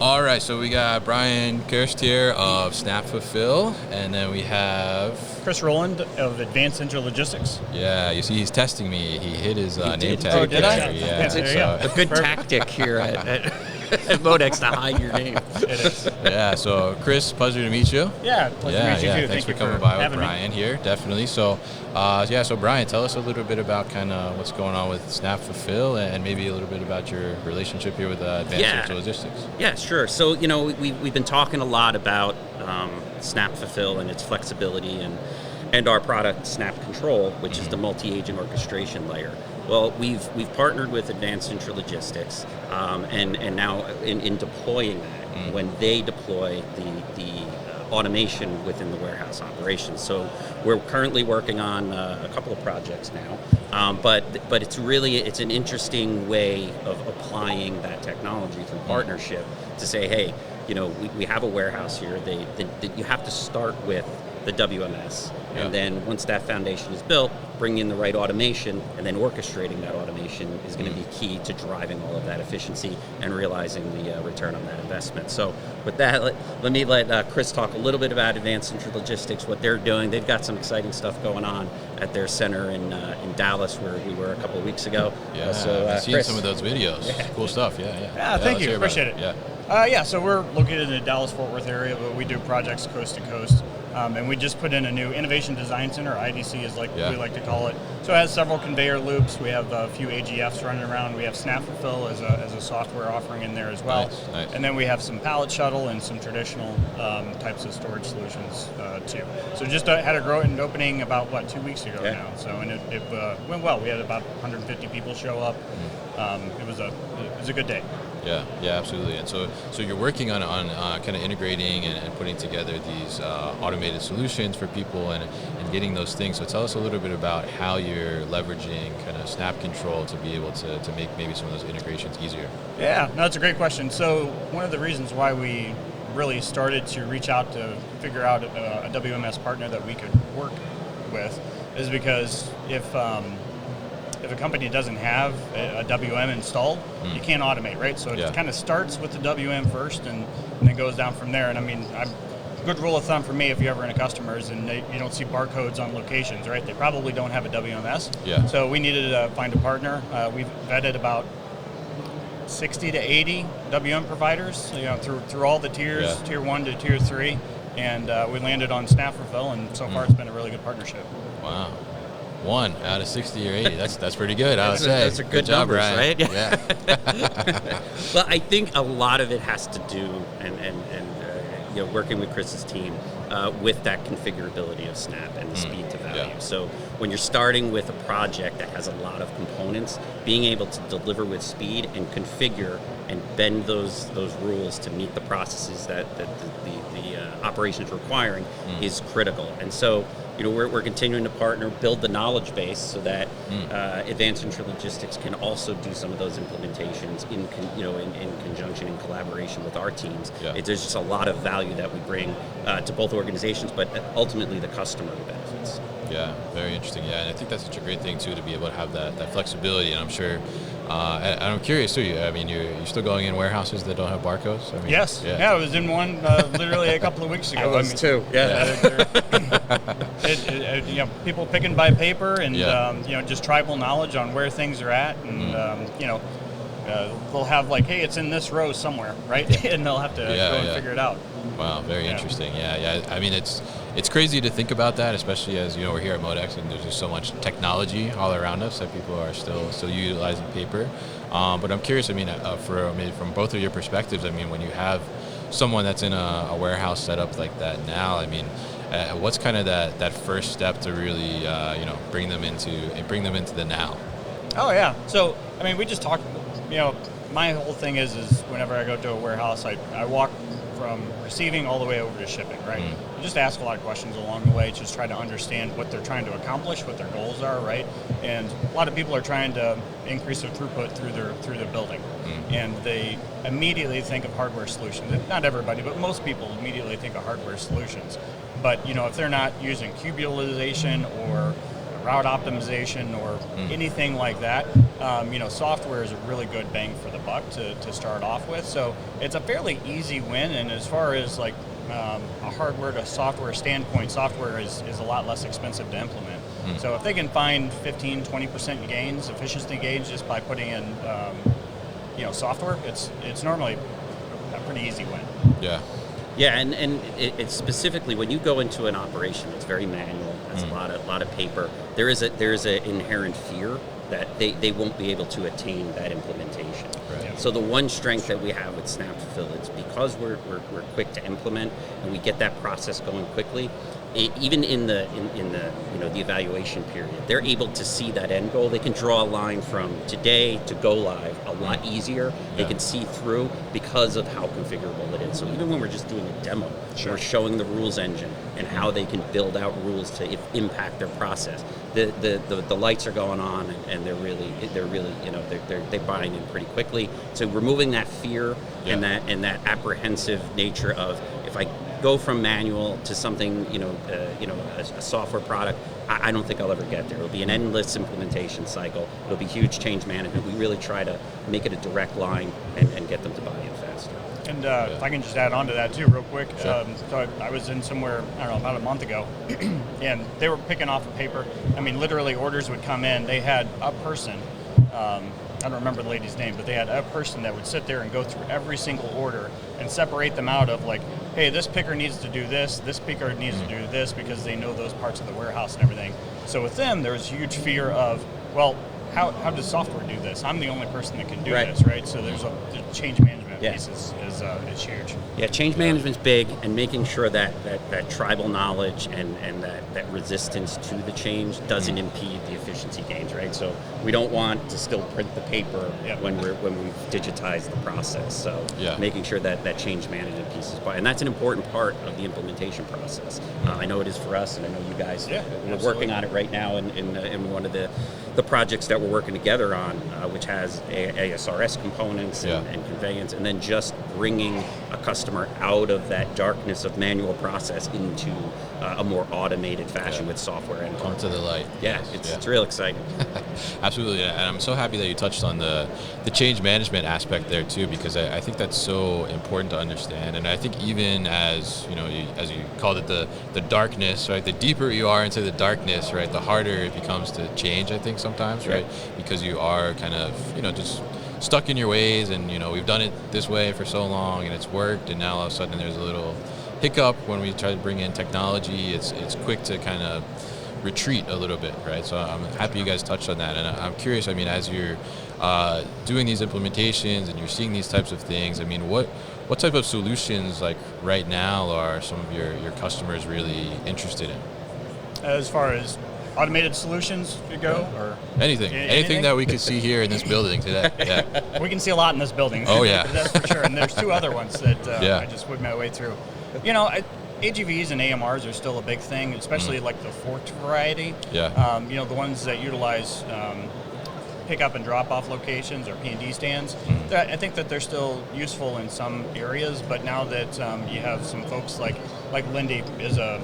All right, so we got Brian Kirst here of SnapFulfil, and then we have Rowland of Advance Intralogistics. Yeah, you see, he's testing me. He hit his name tag. Oh, did I? Yeah, so. A good tactic here at MODEX to hide your name. It is. Yeah, so Chris, pleasure to meet you. Yeah, pleasure to meet you too. Thanks for you coming by with me. Brian here, definitely. So, so Brian, tell us a little bit about kind of what's going on with SnapFulfil and maybe a little bit about your relationship here with Advance Intralogistics. Yeah, sure. So, we've been talking a lot about SnapFulfil and its flexibility and our product Snap Control, which is the multi-agent orchestration layer. Well, we've partnered with Advance Intralogistics, and now in deploying that, when they deploy the automation within the warehouse operations. So we're currently working on a couple of projects now, but it's an interesting way of applying that technology through partnership to say, hey, we have a warehouse here. You have to start with the WMS, and then once that foundation is built, bringing in the right automation and then orchestrating that automation is going to be key to driving all of that efficiency and realizing the return on that investment. So with that, let me let Chris talk a little bit about Advanced Intralogistics, what they're doing. They've got some exciting stuff going on at their center in Dallas, where we were a couple of weeks ago. Yeah, I've seen some of those videos. Yeah. Cool stuff. Yeah, thank you. Appreciate it. So we're located in the Dallas-Fort Worth area, but we do projects coast to coast. And we just put in a new Innovation Design Center, IDC is we like to call it. So it has several conveyor loops. We have a few AGFs running around. We have SnapFulfil as a software offering in there as well. Nice. And then we have some pallet shuttle and some traditional types of storage solutions too. So just had a grand opening about, 2 weeks ago now. So and it went well. We had about 150 people show up. It was a good day. Yeah, absolutely. And so you're working on kind of integrating and putting together these automated solutions for people and getting those things. So tell us a little bit about how you're leveraging kind of Snap Control to be able to make maybe some of those integrations easier. Yeah, no, that's a great question. So one of the reasons why we really started to reach out to figure out a WMS partner that we could work with is because if a company doesn't have a WM installed, you can't automate, right? So it kind of starts with the WM first and then goes down from there. And I mean, good rule of thumb for me, if you're ever in a customer's and you don't see barcodes on locations, right? They probably don't have a WMS. Yeah. So we needed to find a partner. We've vetted about 60 to 80 WM providers, through all the tiers, tier 1 to tier 3, and we landed on SnapFulfil, and so far it's been a really good partnership. Wow. 1 out of 60 or 80. That's pretty good, I would say. That's a good job, numbers, Ryan. right? Yeah. Well, I think a lot of it has to do, and working with Chris's team, with that configurability of Snap and the speed to value. Yeah. So when you're starting with a project that has a lot of components, being able to deliver with speed and configure and bend those rules to meet the processes that the operation is requiring is critical. And so we're continuing to partner, build the knowledge base so that Advanced Intralogistics can also do some of those implementations in conjunction, in collaboration with our teams. Yeah. There's just a lot of value that we bring to both organizations, but ultimately the customer benefits. Yeah, very interesting. Yeah, and I think that's such a great thing too, to be able to have that flexibility. And I'm sure, and I'm curious too. I mean, you're still going in warehouses that don't have barcodes. I mean, yes. Yeah, I was in one literally a couple of weeks ago. I was too. People picking by paper and just tribal knowledge on where things are at, and they'll have hey, it's in this row somewhere, right? And they'll have to go and figure it out. Wow, very interesting. Yeah. I mean, it's crazy to think about that, especially as we're here at MODEX and there's just so much technology all around us that people are still utilizing paper. But I'm curious. I mean, from both of your perspectives. I mean, when you have someone that's in a warehouse setup like that now, I mean, what's kind of that first step to really bring them into the now? Oh yeah. So I mean, we just talked. My whole thing is whenever I go to a warehouse, I walk from receiving all the way over to shipping, right? You just ask a lot of questions along the way, just try to understand what they're trying to accomplish, what their goals are, right? And a lot of people are trying to increase their throughput through their building, and they immediately think of hardware solutions. Not everybody, but most people immediately think of hardware solutions. But if they're not using cubulization or route optimization or anything like that, software is a really good bang for the buck to start off with. So it's a fairly easy win, and as far as like a hardware to software standpoint, software is a lot less expensive to implement. So if they can find 15-20% gains, efficiency gains, just by putting in software, it's normally a pretty easy win. Yeah. Yeah, and it's specifically when you go into an operation, it's very manual. It's a lot of paper. There is an inherent fear that they won't be able to attain that implementation. Right. So the one strength that we have with SnapFulfil, it's because we're quick to implement and we get that process going quickly. Even in the the evaluation period, they're able to see that end goal. They can draw a line from today to go live a lot easier. They can see through because of how configurable it is. So even when we're just doing a demo, we're showing the rules engine and how they can build out rules to impact their process. The lights are going on, and they're really they're buying in pretty quickly. So removing that fear and that apprehensive nature of, if I go from manual to something, a software product, I don't think I'll ever get there. It'll be an endless implementation cycle. It'll be huge change management. We really try to make it a direct line and get them to buy in faster. And if I can just add on to that too real quick. Sure. So I was in somewhere, I don't know, about a month ago, and they were picking off a paper. I mean, literally orders would come in. They had a person, I don't remember the lady's name, but they had a person that would sit there and go through every single order and separate them out of, like, hey, this picker needs to do this picker needs to do this, because they know those parts of the warehouse and everything. So with them, there was huge fear of, well, how does software do this? I'm the only person that can do this, right? So there's the change management piece is huge. Yeah, change management's big, and making sure that tribal knowledge and that resistance to the change doesn't impede the efficiency gains, right? So we don't want to still print the paper when we've digitized the process. So making sure that change management piece is and that's an important part of the implementation process. I know it is for us, and I know you guys. We're working on it right now in one of the projects that we're working together on, which has ASRS components and conveyance, and then just bringing a customer out of that darkness of manual process into a more automated fashion with software and come to the light. It's real exciting. Absolutely, and I'm so happy that you touched on the change management aspect there too, because I think that's so important to understand. And I think even as as you called it, the darkness, right? The deeper you are into the darkness, right, the harder it becomes to change. I think sometimes, right? Because you are kind of just stuck in your ways, and we've done it this way for so long and it's worked, and now all of a sudden there's a little hiccup when we try to bring in technology. It's quick to kind of retreat a little bit, right? So I'm happy you guys touched on that, and I'm curious, as you're doing these implementations and you're seeing these types of things, what type of solutions, like right now, are some of your customers really interested in? As far as automated solutions go, or anything that we could see here in this building today. Yeah, we can see a lot in this building. Oh yeah, that's for sure. And there's two other ones that I just whipped my way through. AGVs and AMRs are still a big thing, especially like the forked variety. The ones that utilize pick-up and drop-off locations or P&D stands. I think that they're still useful in some areas, but now that you have some folks like Lindy is a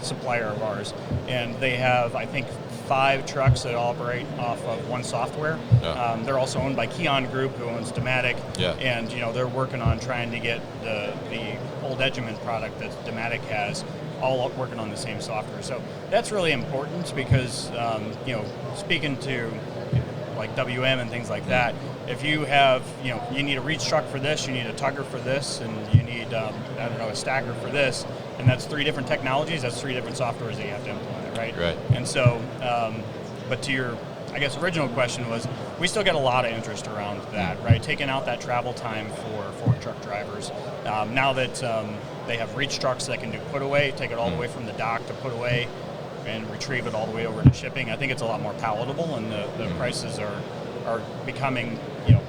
supplier of ours, and they have, I think, 5 trucks that operate off of one software. They're also owned by Keon Group, who owns Dematic, and they're working on trying to get the old Edgeman product that Dematic has all working on the same software. So that's really important because, speaking to like WM and things like that, if you have, you need a reach truck for this, you need a tugger for this, and you need, a stacker for this, and that's 3 different technologies, that's 3 different softwares that you have to implement, right? Right. And so, but to your, original question was, we still get a lot of interest around that, right? Taking out that travel time for fork truck drivers. Now that they have reach trucks that can do put away, take it all the way from the dock to put away, and retrieve it all the way over to shipping, I think it's a lot more palatable, and the prices are becoming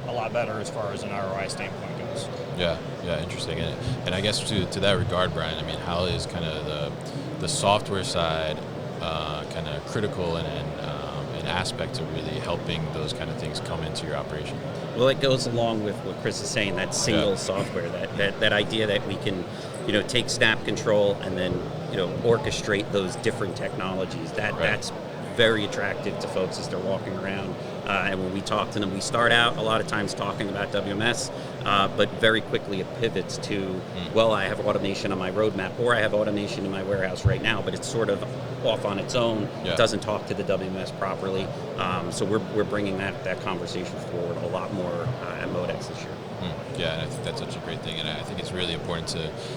a lot better as far as an ROI standpoint goes. Yeah, interesting. And I guess to that regard, Brian, how is kind of the software side kind of critical and an aspect to really helping those kind of things come into your operation? Well, it goes along with what Chris is saying, that single software, that idea that we can take Snap Control and then orchestrate those different technologies. That's very attractive to folks as they're walking around. And when we talk to them, we start out a lot of times talking about WMS, but very quickly it pivots to, well, I have automation on my roadmap, or I have automation in my warehouse right now, but it's sort of off on its own. Yeah. It doesn't talk to the WMS properly. So we're bringing that conversation forward a lot more at MODEX this year. Yeah, and I think that's such a great thing, and I think it's really important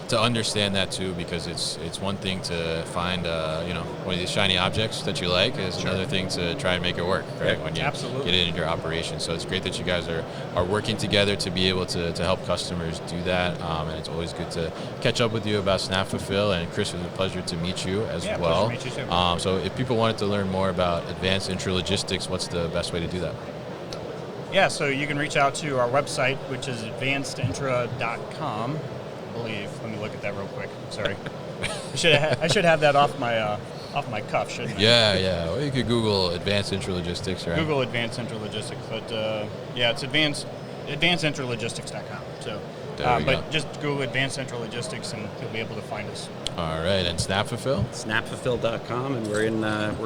to understand that too, because it's one thing to find one of these shiny objects that you like, is another thing to try and make it work, right? When you get it into your operation. So it's great that you guys are working together to be able to help customers do that, and it's always good to catch up with you about SnapFulfil. And Chris, it was a pleasure to meet you as well. Pleasure to meet you too. So if people wanted to learn more about Advance Intralogistics, what's the best way to do that? Yeah, so you can reach out to our website, which is advancedintra.com, I believe. Let me look at that real quick. Sorry. I should have that off my cuff, shouldn't I? Yeah. Well, you could Google Advanced Intralogistics, right? Google Advance Intralogistics, but it's advancedintralogistics.com. So, but just Google Advance Intralogistics and you'll be able to find us. All right, and SnapFulfil? SnapFulfil.com, and we're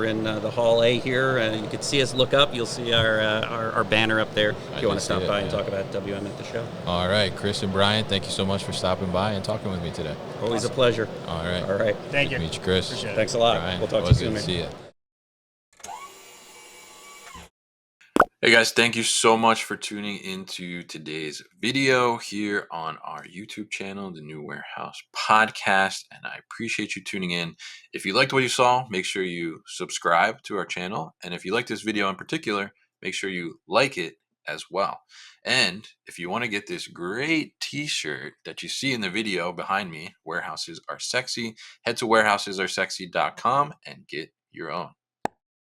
in the Hall A here. You can see us. Look up. You'll see our banner up there. If you want to stop by and talk about WM at the show. All right, Chris and Brian, thank you so much for stopping by and talking with me today. Always a pleasure. All right. Thank you. Good to meet you, Chris. Appreciate it. Thanks a lot. Brian, We'll talk to you soon. good to see you. Hey guys, thank you so much for tuning into today's video here on our YouTube channel, the New Warehouse Podcast, and I appreciate you tuning in. If you liked what you saw, make sure you subscribe to our channel, and if you like this video in particular, make sure you like it as well. And if you want to get this great t-shirt that you see in the video behind me, Warehouses Are Sexy, head to warehousesAreSexy.com and get your own.